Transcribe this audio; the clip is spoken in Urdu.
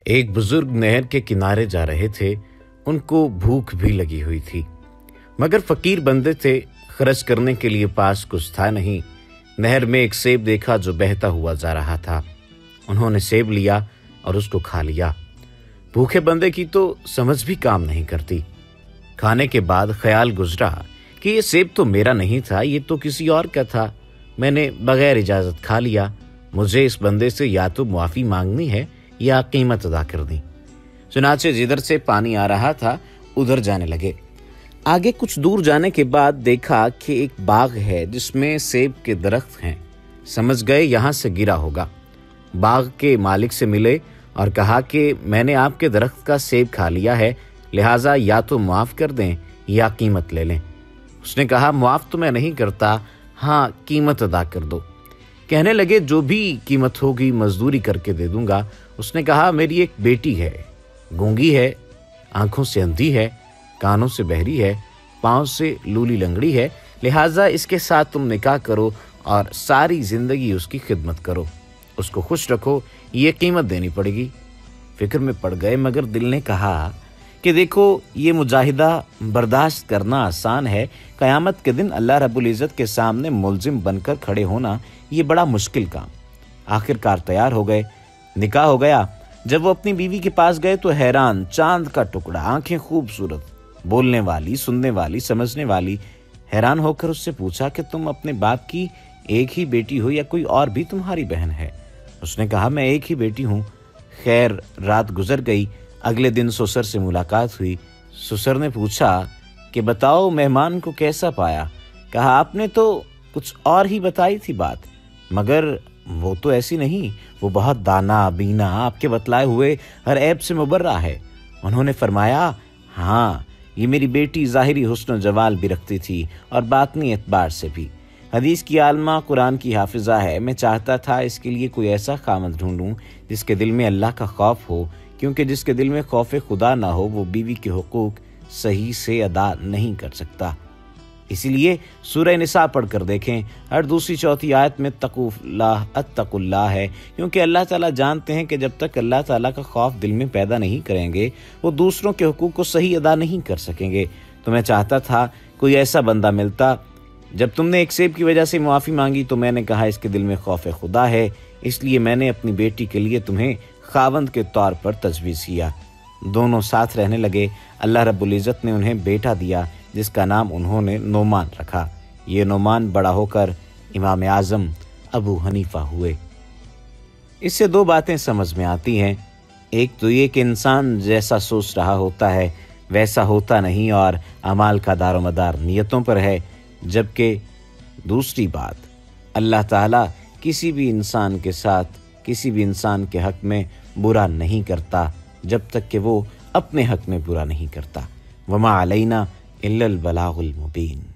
ایک بزرگ نہر کے کنارے جا رہے تھے۔ ان کو بھوک بھی لگی ہوئی تھی، مگر فقیر بندے تھے، خرچ کرنے کے لیے پاس کچھ تھا نہیں۔ نہر میں ایک سیب دیکھا جو بہتا ہوا جا رہا تھا۔ انہوں نے سیب لیا اور اس کو کھا لیا۔ بھوکے بندے کی تو سمجھ بھی کام نہیں کرتی۔ کھانے کے بعد خیال گزرا کہ یہ سیب تو میرا نہیں تھا، یہ تو کسی اور کا تھا۔ میں نے بغیر اجازت کھا لیا۔ مجھے اس بندے سے یا تو معافی مانگنی ہے یا قیمت ادا کرنی۔ چنانچہ جدھر سے پانی آ رہا تھا ادھر جانے لگے۔ آگے کچھ دور جانے کے بعد دیکھا کہ ایک باغ ہے جس میں سیب کے درخت ہیں۔ سمجھ گئے یہاں سے گرا ہوگا۔ باغ کے مالک سے ملے اور کہا کہ میں نے آپ کے درخت کا سیب کھا لیا ہے، لہٰذا یا تو معاف کر دیں یا قیمت لے لیں۔ اس نے کہا معاف تو میں نہیں کرتا، ہاں قیمت ادا کر دو۔ کہنے لگے جو بھی قیمت ہوگی مزدوری کر کے دے دوں گا۔ اس نے کہا میری ایک بیٹی ہے، گونگی ہے، آنکھوں سے اندھی ہے، کانوں سے بہری ہے، پاؤں سے لولی لنگڑی ہے، لہٰذا اس کے ساتھ تم نکاح کرو اور ساری زندگی اس کی خدمت کرو، اس کو خوش رکھو، یہ قیمت دینی پڑے گی۔ فکر میں پڑ گئے، مگر دل نے کہا کہ دیکھو یہ مجاہدہ برداشت کرنا آسان ہے، قیامت کے دن اللہ رب العزت کے سامنے ملزم بن کر کھڑے ہونا یہ بڑا مشکل کام۔ آخر کار تیار ہو گئے، نکاح ہو گیا۔ جب وہ اپنی بیوی کے پاس گئے تو حیران، چاند کا ٹکڑا، آنکھیں خوبصورت، بولنے والی، سننے والی، سمجھنے والی۔ حیران ہو کر اس سے پوچھا کہ تم اپنے باپ کی ایک ہی بیٹی ہو یا کوئی اور بھی تمہاری بہن ہے؟ اس نے کہا میں ایک ہی بیٹی ہوں۔ خیر رات گزر گئی۔ اگلے دن سسر سے ملاقات ہوئی۔ سسر نے پوچھا کہ بتاؤ مہمان کو کیسا پایا؟ کہا آپ نے تو کچھ اور ہی بتائی تھی بات، مگر وہ تو ایسی نہیں، وہ بہت دانا بینا، آپ کے بتلائے ہوئے ہر عیب سے مبرہ ہے۔ انہوں نے فرمایا ہاں یہ میری بیٹی ظاہری حسن و جمال بھی رکھتی تھی اور باطنی اعتبار سے بھی۔ حدیث کی عالمہ، قرآن کی حافظہ ہے۔ میں چاہتا تھا اس کے لیے کوئی ایسا خامد ڈھونڈوں جس کے دل میں اللہ کا خوف ہو، کیونکہ جس کے دل میں خوف خدا نہ ہو وہ بیوی کے حقوق صحیح سے ادا نہیں کر سکتا۔ اسی لیے سورہ نساء پڑھ کر دیکھیں، ہر دوسری چوتھی آیت میں اتقوا اللہ ہے، کیونکہ اللہ تعالیٰ جانتے ہیں کہ جب تک اللہ تعالیٰ کا خوف دل میں پیدا نہیں کریں گے وہ دوسروں کے حقوق کو صحیح ادا نہیں کر سکیں گے۔ تو میں چاہتا تھا کوئی ایسا بندہ ملتا۔ جب تم نے ایک سیب کی وجہ سے معافی مانگی تو میں نے کہا اس کے دل میں خوف خدا ہے، اس لیے میں نے اپنی بیٹی کے لیے تمہیں خاوند کے طور پر تجویز کیا۔ دونوں ساتھ رہنے لگے۔ اللہ رب العزت نے انہیں بیٹا دیا جس کا نام انہوں نے نعمان رکھا۔ یہ نعمان بڑا ہو کر امام اعظم ابو حنیفہ ہوئے۔ اس سے دو باتیں سمجھ میں آتی ہیں۔ ایک تو یہ کہ انسان جیسا سوچ رہا ہوتا ہے ویسا ہوتا نہیں اور اعمال کا دار و مدار نیتوں پر ہے، جبکہ دوسری بات اللہ تعالیٰ کسی بھی انسان کے ساتھ کسی بھی انسان کے حق میں برا نہیں کرتا جب تک کہ وہ اپنے حق میں برا نہیں کرتا۔ وما علینا الا البلاغ المبین۔